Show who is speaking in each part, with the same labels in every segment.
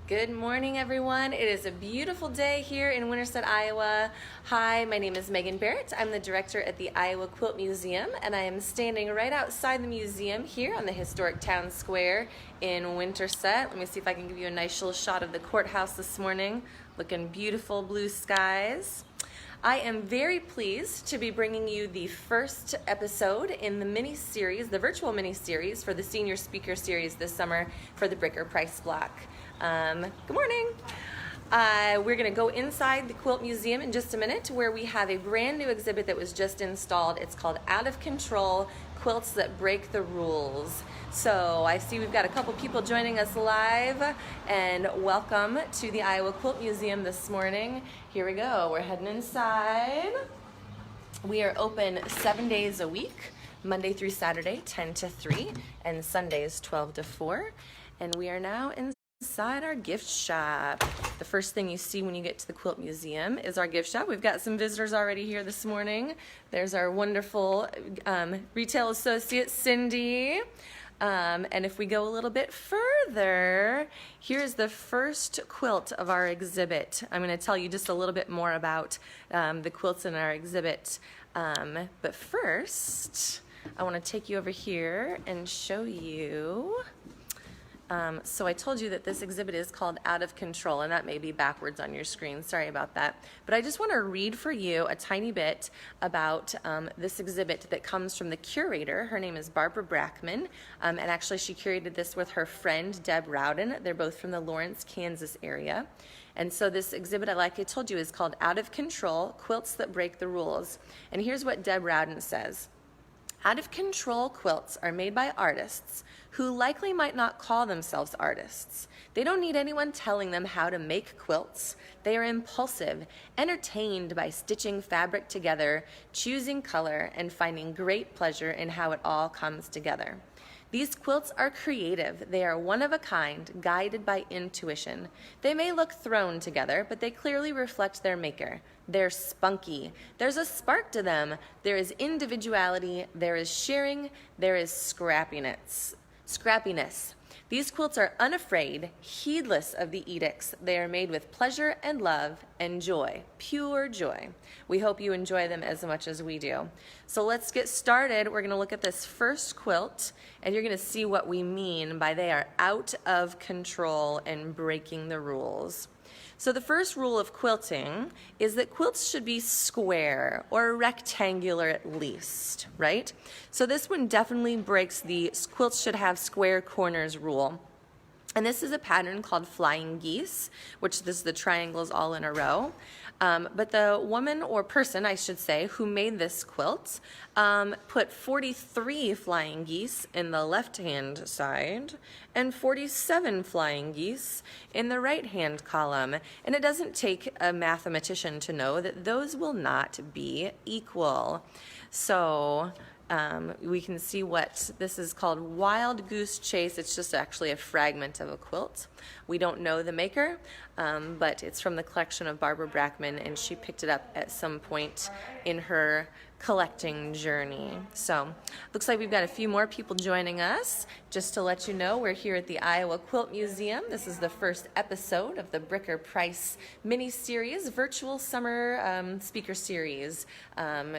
Speaker 1: Good morning, everyone. It is a beautiful day here in Winterset, Iowa. Hi, my name is Megan Barrett. I'm the director at the Iowa Quilt Museum, and I am standing right outside the museum here on the historic town square in Winterset. Let me see if I can give you a nice little shot of the courthouse this morning. Looking beautiful blue skies. I am very pleased to be bringing you the first episode in the mini-series, the virtual mini-series for the Senior Speaker Series this summer for the Bricker Price Block. Good morning. We're going to go inside the Quilt Museum in just a minute where we have a brand new exhibit that was just installed. It's called Out of Control, Quilts That Break the Rules. So I see we've got a couple people joining us live, and welcome to the Iowa Quilt Museum this morning. Here we go. We're heading inside. We are open 7 days a week, Monday through Saturday, 10 to 3, and Sundays, 12 to 4. And we are now inside our gift shop. The first thing you see when you get to the Quilt Museum is our gift shop. We've got some visitors already here this morning. There's our wonderful retail associate, Cindy. And if we go a little bit further, here's the first quilt of our exhibit. I'm going to tell you just a little bit more about the quilts in our exhibit. But first, I want to take you over here and show you. So I told you that this exhibit is called Out of Control, and that may be backwards on your screen. Sorry about that. But I just want to read for you a tiny bit about this exhibit that comes from the curator. Her name is Barbara Blackman, and actually she curated this with her friend Deb Rowden. They're both from the Lawrence, Kansas area. And so this exhibit, like I told you, is called Out of Control, Quilts That Break the Rules. And here's what Deb Rowden says. Out-of-control quilts are made by artists who likely might not call themselves artists. They don't need anyone telling them how to make quilts. They are impulsive, entertained by stitching fabric together, choosing color, and finding great pleasure in how it all comes together. These quilts are creative. They are one of a kind, guided by intuition. They may look thrown together, but they clearly reflect their maker. They're spunky. There's a spark to them. There is individuality. There is sharing. There is scrappiness. These quilts are unafraid, heedless of the edicts. They are made with pleasure and love and joy, pure joy. We hope you enjoy them as much as we do. So let's get started. We're going to look at this first quilt, and you're going to see what we mean by they are out of control and breaking the rules. So the first rule of quilting is that quilts should be square or rectangular at least, right? So this one definitely breaks the quilts should have square corners rule. And this is a pattern called flying geese, which this is the triangles all in a row. But the woman or person, I should say, who made this quilt put 43 flying geese in the left-hand side and 47 flying geese in the right-hand column. And it doesn't take a mathematician to know that those will not be equal. So we can see what this is called Wild Goose Chase. It's just actually a fragment of a quilt. We don't know the maker, but it's from the collection of Barbara Blackman, and she picked it up at some point in her collecting journey. So looks like we've got a few more people joining us. Just to let you know, we're here at the Iowa Quilt Museum. This is the first episode of the Bricker Price mini-series, virtual summer speaker series,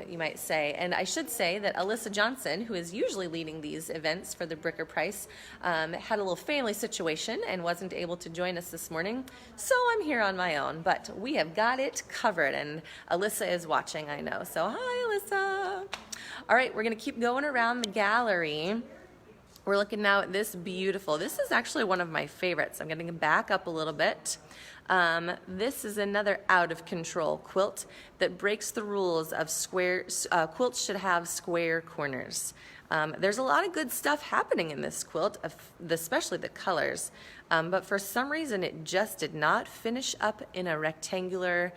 Speaker 1: you might say. And I should say that Alyssa Johnson, who is usually leading these events for the Bricker Price, had a little family situation and wasn't able to join us this morning. So I'm here on my own, but we have got it covered, and Alyssa is watching, I know. So hi, Alyssa. All right, we're going to keep going around the gallery. We're looking now at this beautiful, this is actually one of my favorites. I'm going to back up a little bit. This is another out of control quilt that breaks the rules of square, quilts should have square corners. There's a lot of good stuff happening in this quilt, especially the colors, but for some reason it just did not finish up in a rectangular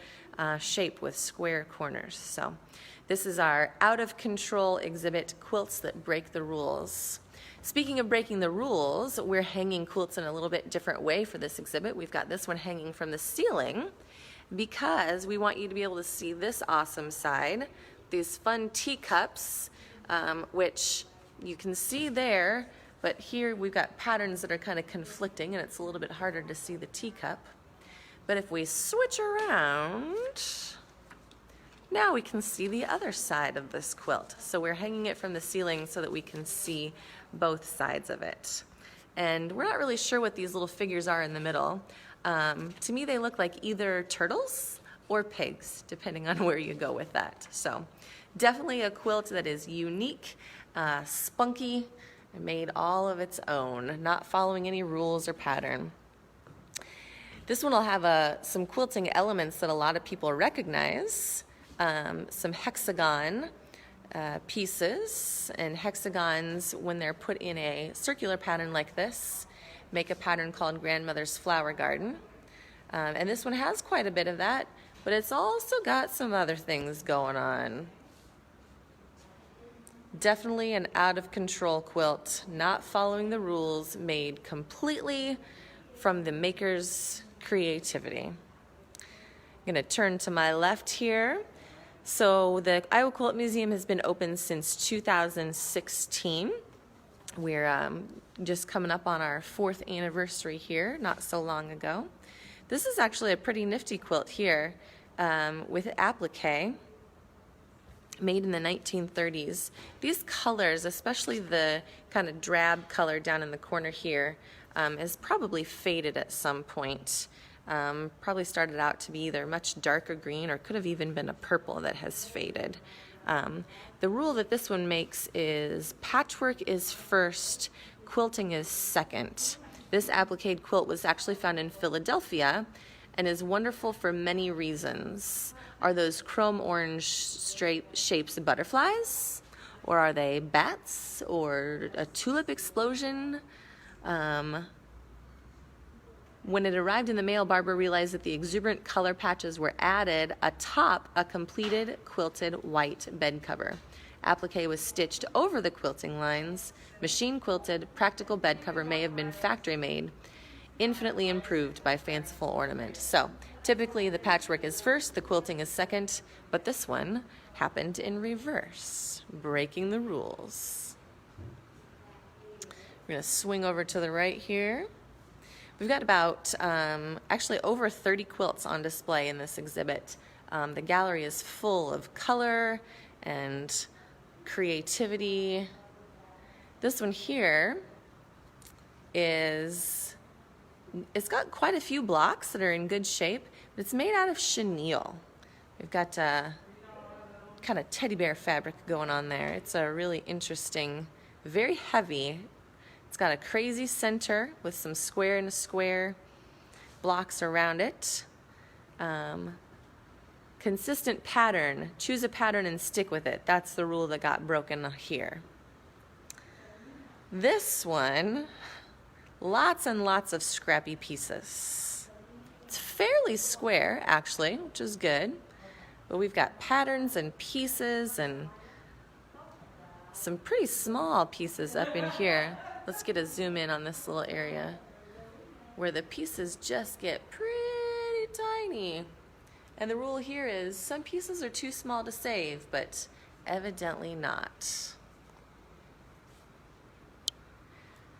Speaker 1: shape with square corners. So this is our out of control exhibit, Quilts That Break the Rules. Speaking of breaking the rules, we're hanging quilts in a little bit different way for this exhibit. We've got this one hanging from the ceiling because we want you to be able to see this awesome side, these fun teacups, which you can see there But here we've got patterns that are kind of conflicting, and it's a little bit harder to see the teacup. But if we switch around, now we can see the other side of this quilt. So we're hanging it from the ceiling so that we can see both sides of it. And we're not really sure what these little figures are in the middle. To me, they look like either turtles or pigs, depending on where you go with that. So definitely a quilt that is unique, spunky, and made all of its own, not following any rules or pattern. This one will have some quilting elements that a lot of people recognize. Some hexagon pieces, and hexagons, when they're put in a circular pattern like this, make a pattern called Grandmother's Flower Garden. And this one has quite a bit of that, but it's also got some other things going on. Definitely an out-of-control quilt, not following the rules, made completely from the maker's creativity. I'm going to turn to my left here. So the Iowa Quilt Museum has been open since 2016. We're just coming up on our 4th anniversary here, not so long ago. This is actually a pretty nifty quilt here with applique, made in the 1930s. These colors, especially the kind of drab color down in the corner here, is probably faded at some point. Probably started out to be either much darker green or could have even been a purple that has faded. The rule that this one makes is patchwork is first, quilting is second. This applique quilt was actually found in Philadelphia and is wonderful for many reasons. Are those chrome orange shapes butterflies? Or are they bats? Or a tulip explosion? When it arrived in the mail, Barbara realized that the exuberant color patches were added atop a completed quilted white bed cover. Applique was stitched over the quilting lines. Machine quilted, practical bed cover may have been factory made, infinitely improved by fanciful ornament. So typically the patchwork is first, the quilting is second, but this one happened in reverse, breaking the rules. We're going to swing over to the right here. We've got about, actually over 30 quilts on display in this exhibit. The gallery is full of color and creativity. This one here it's got quite a few blocks that are in good shape, but it's made out of chenille. We've got kind of teddy bear fabric going on there. It's a really interesting, very heavy. It's got a crazy center with some square and square blocks around it. Consistent pattern. Choose a pattern and stick with it. That's the rule that got broken here. This one, lots and lots of scrappy pieces. It's fairly square, actually, which is good. But we've got patterns and pieces and some pretty small pieces up in here. Let's get a zoom in on this little area where the pieces just get pretty tiny. And the rule here is some pieces are too small to save, but evidently not.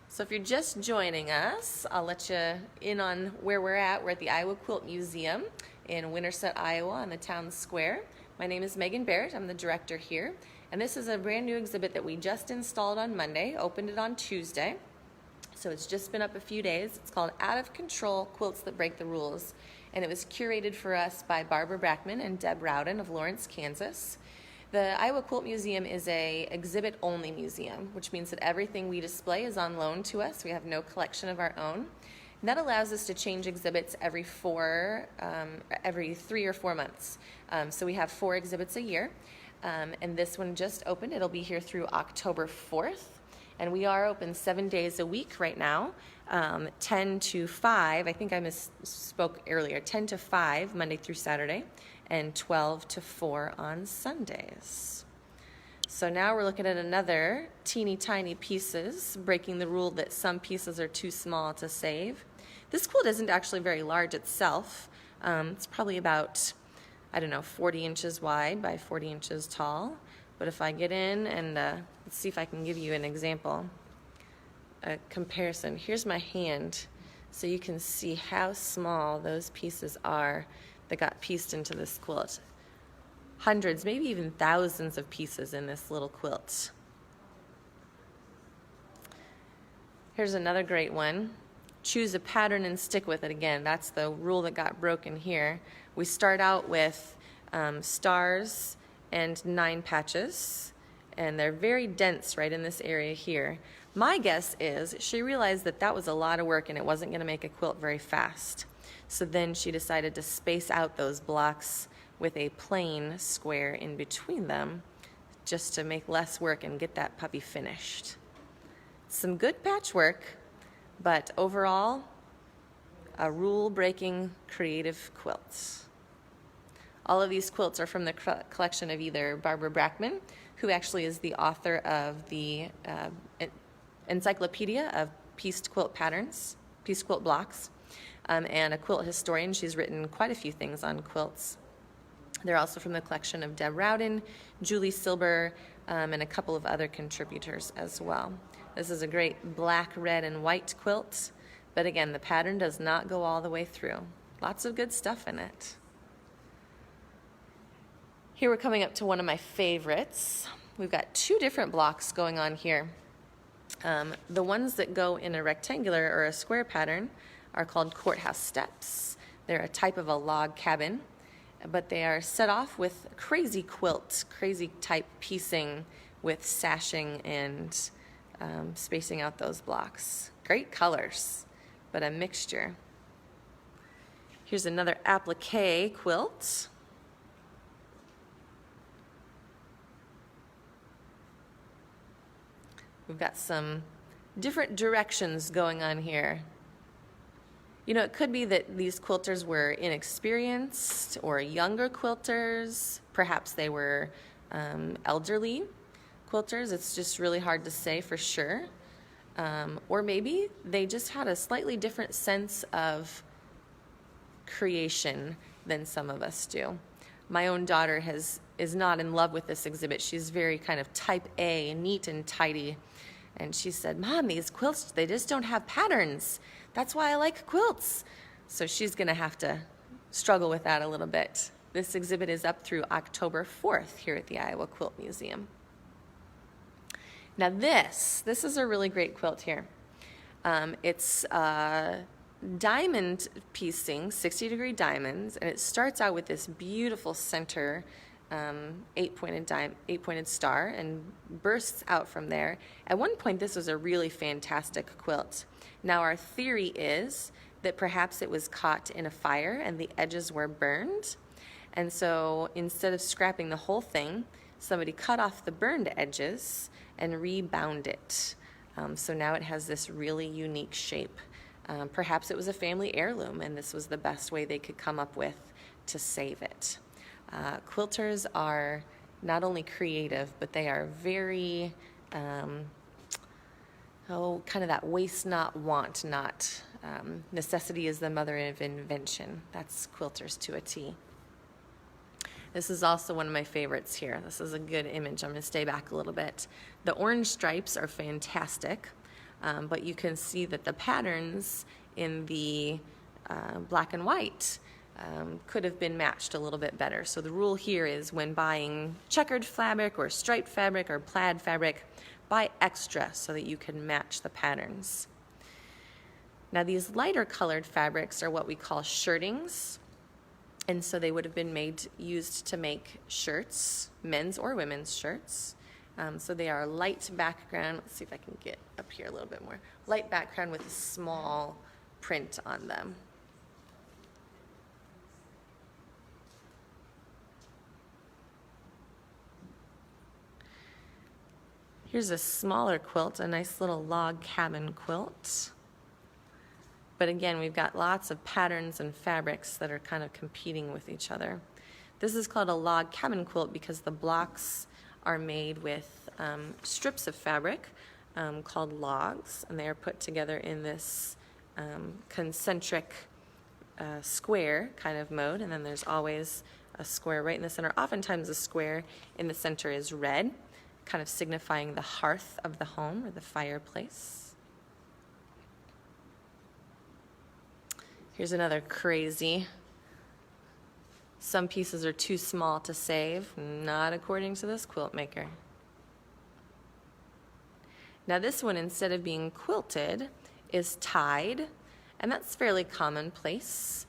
Speaker 1: So if you're just joining us, I'll let you in on where we're at. We're at the Iowa Quilt Museum in Winterset, Iowa on the town square. My name is Megan Barrett. I'm the director here. And this is a brand new exhibit that we just installed on Monday, opened it on Tuesday. So it's just been up a few days. It's called Out of Control Quilts That Break the Rules. And it was curated for us by Barbara Blackman and Deb Rowden of Lawrence, Kansas. The Iowa Quilt Museum is a exhibit-only museum, which means that everything we display is on loan to us. We have no collection of our own. And that allows us to change exhibits every 3 or 4 months. So we have 4 exhibits a year. And this one just opened. It'll be here through October 4th. And we are open 7 days a week right now, 10 to 5. I think I misspoke earlier. 10 to 5 Monday through Saturday, and 12 to 4 on Sundays. So now we're looking at another teeny tiny pieces, breaking the rule that some pieces are too small to save. This quilt isn't actually very large itself. It's probably about, 40 inches wide by 40 inches tall. But if I get in and let's see if I can give you an example. a comparison. Here's my hand, so you can see how small those pieces are that got pieced into this quilt. Hundreds, maybe even thousands of pieces in this little quilt. Here's another great one. Choose a pattern and stick with it. Again, that's the rule that got broken here. We start out with stars and 9 patches, and they're very dense right in this area here. My guess is she realized that that was a lot of work and it wasn't going to make a quilt very fast. So then she decided to space out those blocks with a plain square in between them, just to make less work and get that puppy finished. Some good patchwork, but overall, a rule-breaking creative quilt. All of these quilts are from the collection of either Barbara Blackman, who actually is the author of the Encyclopedia of Pieced Quilt Patterns, Pieced Quilt Blocks, and a quilt historian. She's written quite a few things on quilts. They're also from the collection of Deb Rowden, Julie Silber, and a couple of other contributors as well. This is a great black, red, and white quilt, but again, the pattern does not go all the way through. Lots of good stuff in it. Here we're coming up to one of my favorites. We've got 2 different blocks going on here. The ones that go in a rectangular or a square pattern are called Courthouse Steps. They're a type of a log cabin, but they are set off with crazy quilt, crazy type piecing with sashing and spacing out those blocks. Great colors, but a mixture. Here's another applique quilt. We've got some different directions going on here. You know, it could be that these quilters were inexperienced or younger quilters. Perhaps they were elderly quilters. It's just really hard to say for sure. Or maybe they just had a slightly different sense of creation than some of us do. My own daughter is not in love with this exhibit. She's very kind of type A, neat and tidy. And she said, "Mom, these quilts, they just don't have patterns. That's why I like quilts." So she's going to have to struggle with that a little bit. This exhibit is up through October 4th here at the Iowa Quilt Museum. Now this is a really great quilt here. It's diamond piecing, 60-degree diamonds, and it starts out with this beautiful center eight-pointed star and bursts out from there. At one point, this was a really fantastic quilt. Now, our theory is that perhaps it was caught in a fire and the edges were burned. And so instead of scrapping the whole thing, somebody cut off the burned edges and rebound it. So now it has this really unique shape. Perhaps it was a family heirloom and this was the best way they could come up with to save it. Quilters are not only creative, but they are very, kind of that waste not, want not. Necessity is the mother of invention. That's quilters to a T. This is also one of my favorites here. This is a good image. I'm going to stay back a little bit. The orange stripes are fantastic, but you can see that the patterns in the black and white could have been matched a little bit better. So the rule here is when buying checkered fabric or striped fabric or plaid fabric, buy extra so that you can match the patterns. Now these lighter colored fabrics are what we call shirtings, and so they would have been used to make shirts, men's or women's shirts. So they are light background. Let's see if I can get up here a little bit more. Light background with a small print on them. Here's a smaller quilt, a nice little log cabin quilt. But again, we've got lots of patterns and fabrics that are kind of competing with each other. This is called a log cabin quilt because the blocks are made with strips of fabric called logs, and they are put together in this concentric square kind of mode, and then there's always a square right in the center. Oftentimes the square in the center is red, kind of signifying the hearth of the home or the fireplace. Here's another crazy. Some pieces are too small to save, not according to this quilt maker. Now this one, instead of being quilted, is tied, and that's fairly commonplace,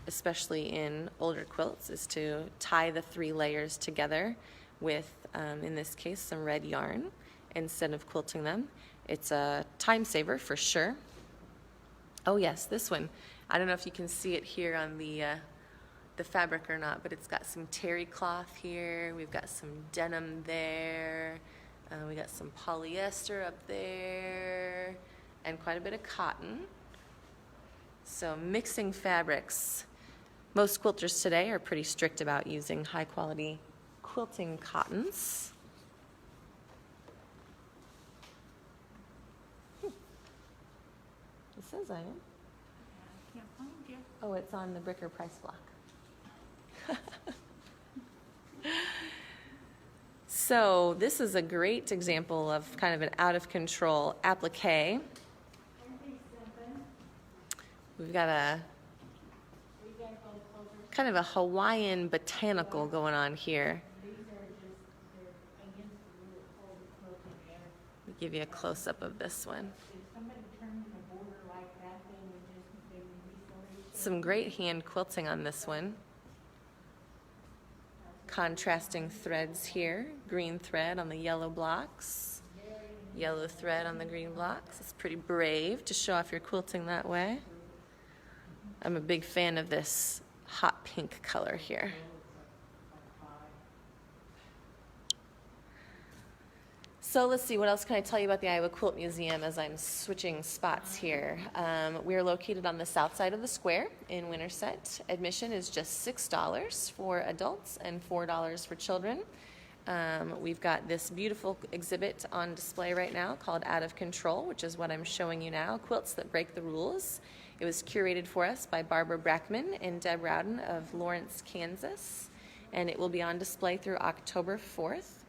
Speaker 1: especially in older quilts, is to tie the 3 layers together with, in this case, some red yarn instead of quilting them. It's a time saver for sure. Oh yes, this one. I don't know if you can see it here on the fabric or not, but it's got some terry cloth here. We've got some denim there. We got some polyester up there, and quite a bit of cotton. So mixing fabrics. Most quilters today are pretty strict about using high quality quilting cottons. It says I am.
Speaker 2: I can't find you.
Speaker 1: Oh, it's on the Bricker price block. So this is a great example of kind of an out of control applique. We've got a kind of a Hawaiian Botanical going on here. Let me give you a close-up of this one. Some great hand quilting on this one. Contrasting threads here. Green thread on the yellow blocks. Yellow thread on the green blocks. It's pretty brave to show off your quilting that way. I'm a big fan of this hot pink color here. So let's see, what else can I tell you about the Iowa Quilt Museum as I'm switching spots here? We're located on the south side of the square in Winterset. Admission is just $6 for adults and $4 for children. We've got this beautiful exhibit on display right now called Out of Control, which is what I'm showing you now, Quilts That Break the Rules. It was curated for us by Barbara Blackman and Deb Rowden of Lawrence, Kansas, and it will be on display through October 4th.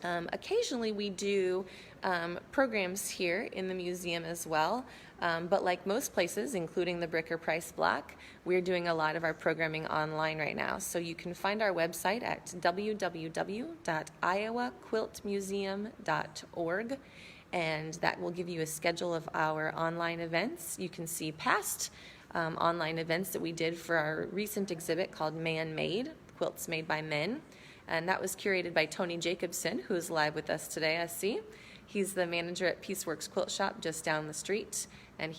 Speaker 1: Occasionally we do programs here in the museum as well, but like most places, including the Bricker Price Block, we're doing a lot of our programming online right now. So you can find our website at www.iowaquiltmuseum.org, and that will give you a schedule of our online events. You can see past online events that we did for our recent exhibit called Man Made, Quilts Made by Men. And that was curated by Tony Jacobson, who is live with us today, I see. He's the manager at Pieceworks Quilt Shop just down the street, and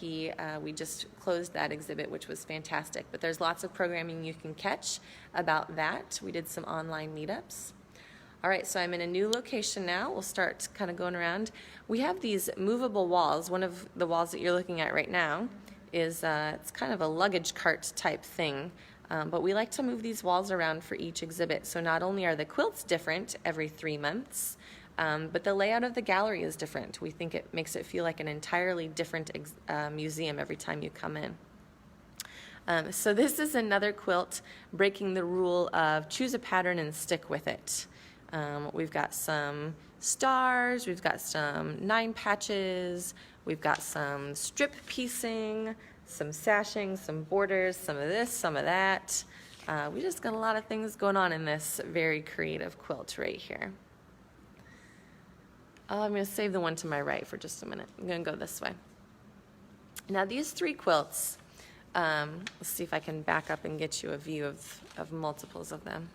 Speaker 1: we just closed that exhibit, which was fantastic. But there's lots of programming you can catch about that. We did some online meetups. All right, so I'm in a new location now. We'll start kind of going around. We have these movable walls. One of the walls that you're looking at right now is it's kind of a luggage cart type thing. But we like to move these walls around for each exhibit. So not only are the quilts different every 3 months, but the layout of the gallery is different. We think it makes it feel like an entirely different museum every time you come in. So this is another quilt breaking the rule of choose a pattern and stick with it. We've got some stars, we've got some 9 patches, we've got some strip piecing, some sashing, some borders, some of this, some of that. We just got a lot of things going on in this very creative quilt right here. I'm going to save the one to my right for just a minute. I'm going to go this way. Now these 3 quilts, let's see if I can back up and get you a view of multiples of them.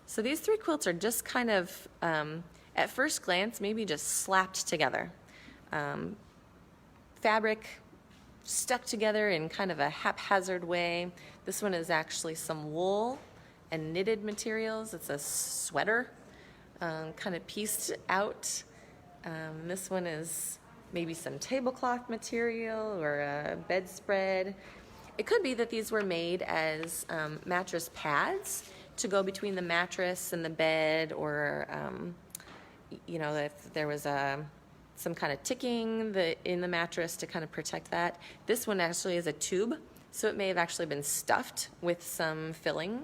Speaker 1: So these 3 quilts are just kind of, at first glance, maybe just slapped together. Fabric stuck together in kind of a haphazard way. This one is actually some wool and knitted materials. It's a sweater kind of pieced out. This one is maybe some tablecloth material or a bedspread. It could be that these were made as mattress pads to go between the mattress and the bed, or you know, if there was some kind of ticking in the mattress to kind of protect that. This one actually is a tube, so it may have actually been stuffed with some filling,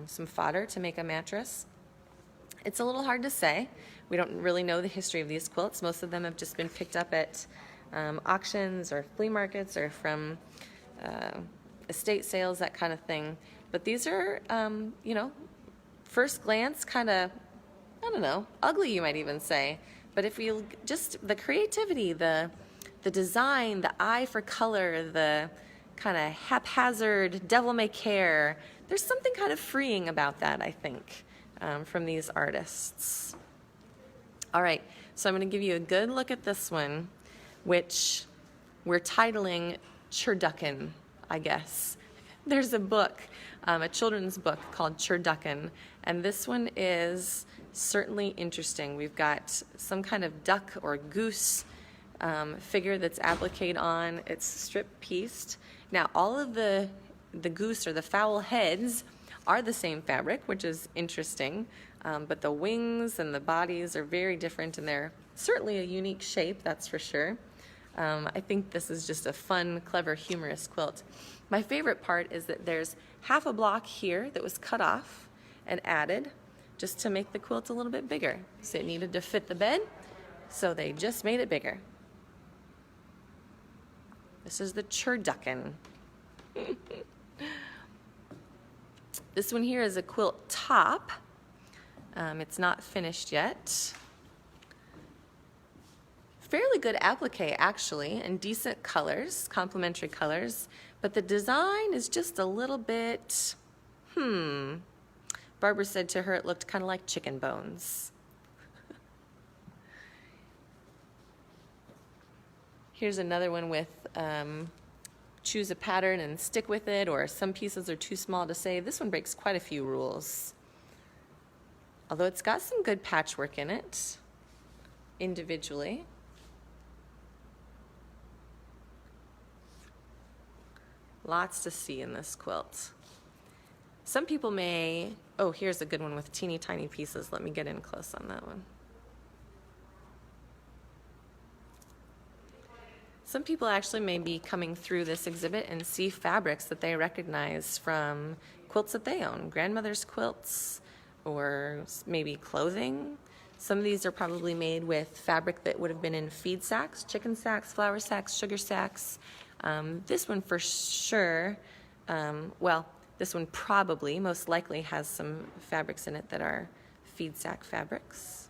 Speaker 1: some fodder to make a mattress. It's a little hard to say. We don't really know the history of these quilts. Most of them have just been picked up at auctions or flea markets or from estate sales, that kind of thing. But these are, you know, first glance kind of, I don't know, ugly you might even say. But if you just, the creativity, the design, the eye for color, the kind of haphazard, devil-may-care, there's something kind of freeing about that, I think, from these artists. All right, so I'm going to give you a good look at this one, which we're titling Turducken, I guess. There's a book, a children's book called Turducken, and this one is certainly interesting. We've got some kind of duck or goose figure that's appliqued on. It's strip-pieced. Now, all of the goose or the fowl heads are the same fabric, which is interesting, but the wings and the bodies are very different, and they're certainly a unique shape, that's for sure. I think this is just a fun, clever, humorous quilt. My favorite part is that there's half a block here that was cut off and added just to make the quilt a little bit bigger. So it needed to fit the bed, so they just made it bigger. This is the Turducken. This one here is a quilt top. It's not finished yet. Fairly good applique, actually, and decent colors, complementary colors, but the design is just a little bit, Barbara said to her it looked kind of like chicken bones. Here's another one with choose a pattern and stick with it, or some pieces are too small to save. This one breaks quite a few rules, although it's got some good patchwork in it individually. Lots to see in this quilt. Some people may, oh, here's a good one with teeny tiny pieces. Let me get in close on that one. Some people actually may be coming through this exhibit and see fabrics that they recognize from quilts that they own, grandmother's quilts, or maybe clothing. Some of these are probably made with fabric that would have been in feed sacks, chicken sacks, flour sacks, sugar sacks. This one for sure, well, this one probably, most likely, has some fabrics in it that are feed sack fabrics.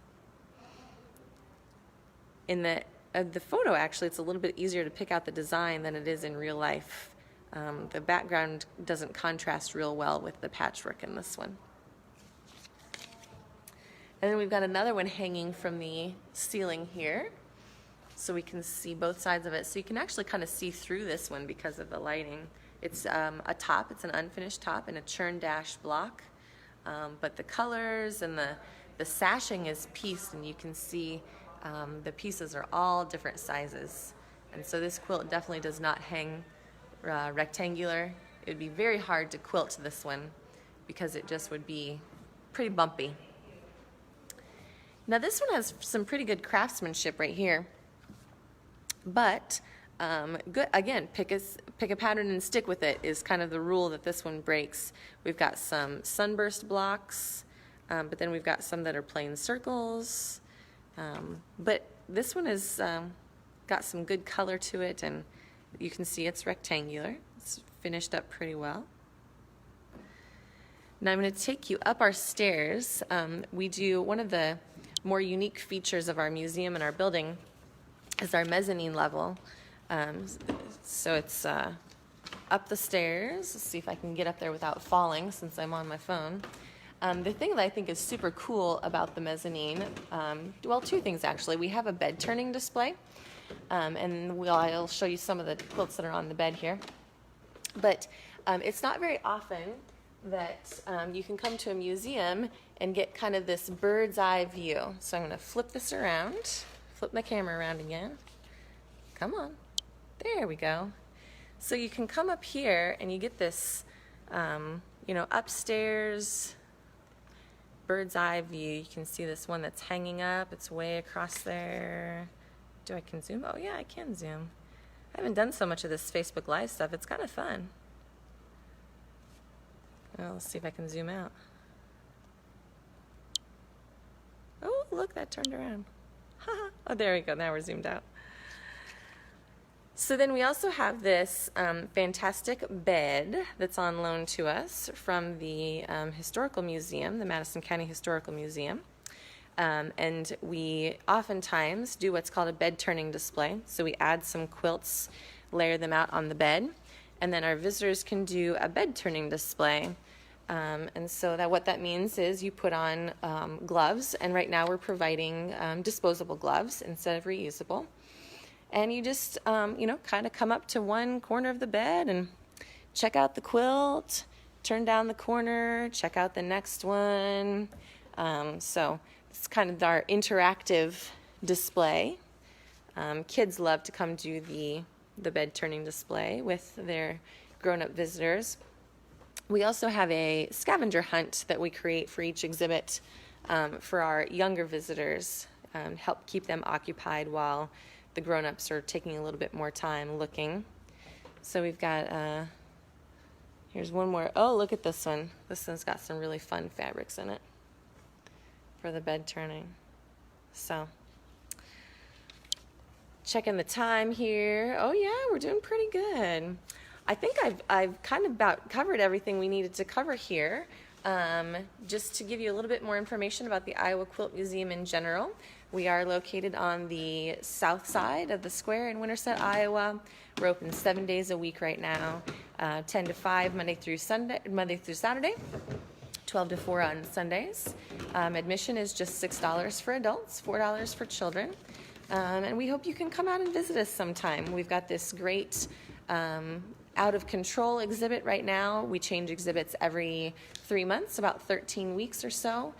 Speaker 1: In the photo, actually, it's a little bit easier to pick out the design than it is in real life. The background doesn't contrast real well with the patchwork in this one. And then we've got another one hanging from the ceiling here, so we can see both sides of it. So you can actually kind of see through this one because of the lighting. It's a top, it's an unfinished top in a churn dash block, but the colors and the sashing is pieced, and you can see the pieces are all different sizes. And so this quilt definitely does not hang rectangular. It would be very hard to quilt this one because it just would be pretty bumpy. Now this one has some pretty good craftsmanship right here, but good, again, pick a pattern and stick with it is kind of the rule that this one breaks. We've got some sunburst blocks, but then we've got some that are plain circles, but this one has got some good color to it, and you can see it's rectangular. It's finished up pretty well. Now I'm going to take you up our stairs. We do one of the more unique features of our museum and our building is our mezzanine level. So it's up the stairs. Let's see if I can get up there without falling since I'm on my phone. The thing that I think is super cool about the mezzanine, well, two things actually. We have a bed turning display, and I'll show you some of the quilts that are on the bed here. But it's not very often that you can come to a museum and get kind of this bird's eye view. So I'm going to flip this around, flip my camera around again. Come on. There we go. So you can come up here and you get this, you know, upstairs bird's eye view. You can see this one that's hanging up. It's way across there. I can zoom? Oh yeah, I can zoom. I haven't done so much of this Facebook Live stuff. It's kind of fun. Well, let's see if I can zoom out. Oh, look, that turned around. Oh, there we go. Now we're zoomed out. So then we also have this fantastic bed that's on loan to us from the Historical Museum, the Madison County Historical Museum. And we oftentimes do what's called a bed turning display. So we add some quilts, layer them out on the bed, and then our visitors can do a bed turning display. And so what that means is you put on gloves, and right now we're providing disposable gloves instead of reusable. And you just, kind of come up to one corner of the bed and check out the quilt, turn down the corner, check out the next one. So it's kind of our interactive display. Kids love to come do the bed turning display with their grown-up visitors. We also have a scavenger hunt that we create for each exhibit for our younger visitors, help keep them occupied while the grown-ups are taking a little bit more time looking. So we've got, here's one more. Oh, look at this one. This one's got some really fun fabrics in it for the bed turning. So, checking the time here. Oh yeah, we're doing pretty good. I think I've kind of about covered everything we needed to cover here. Just to give you a little bit more information about the Iowa Quilt Museum in general, we are located on the south side of the square in Winterset, Iowa. We're open 7 days a week right now, 10 to 5 Monday through Saturday, 12 to 4 on Sundays. Admission is just $6 for adults, $4 for children. And we hope you can come out and visit us sometime. We've got this great out of control exhibit right now. We change exhibits every 3 months, about 13 weeks or so.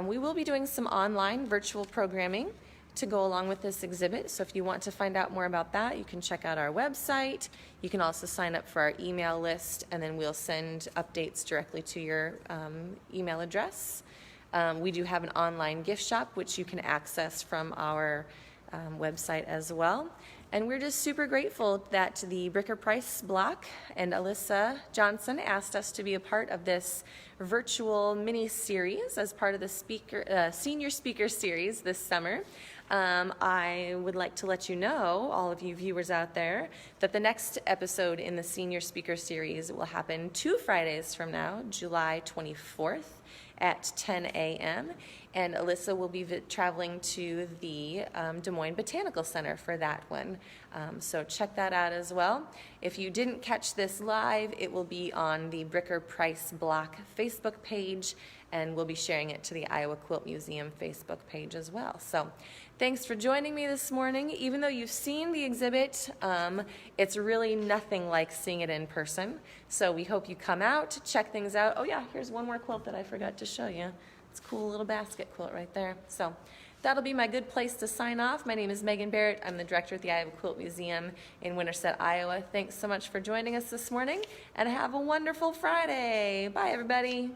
Speaker 1: We will be doing some online virtual programming to go along with this exhibit. So if you want to find out more about that, you can check out our website. You can also sign up for our email list, and then we'll send updates directly to your email address. We do have an online gift shop, which you can access from our website as well. And we're just super grateful that the Bricker Price block and Alyssa Johnson asked us to be a part of this virtual mini series as part of the senior speaker series this summer. I would like to let you know, all of you viewers out there, that the next episode in the senior speaker series will happen 2 Fridays from now, July 24th at 10 a.m. And Alyssa will be traveling to the Des Moines Botanical Center for that one. So check that out as well. If you didn't catch this live, it will be on the Bricker Price Block Facebook page, and we'll be sharing it to the Iowa Quilt Museum Facebook page as well. So thanks for joining me this morning. Even though you've seen the exhibit, it's really nothing like seeing it in person. So we hope you come out, check things out. Oh yeah, here's one more quilt that I forgot to show you. It's a cool little basket quilt right there. So that'll be my good place to sign off. My name is Megan Barrett. I'm the director at the Iowa Quilt Museum in Winterset, Iowa. Thanks so much for joining us this morning, and have a wonderful Friday. Bye, everybody.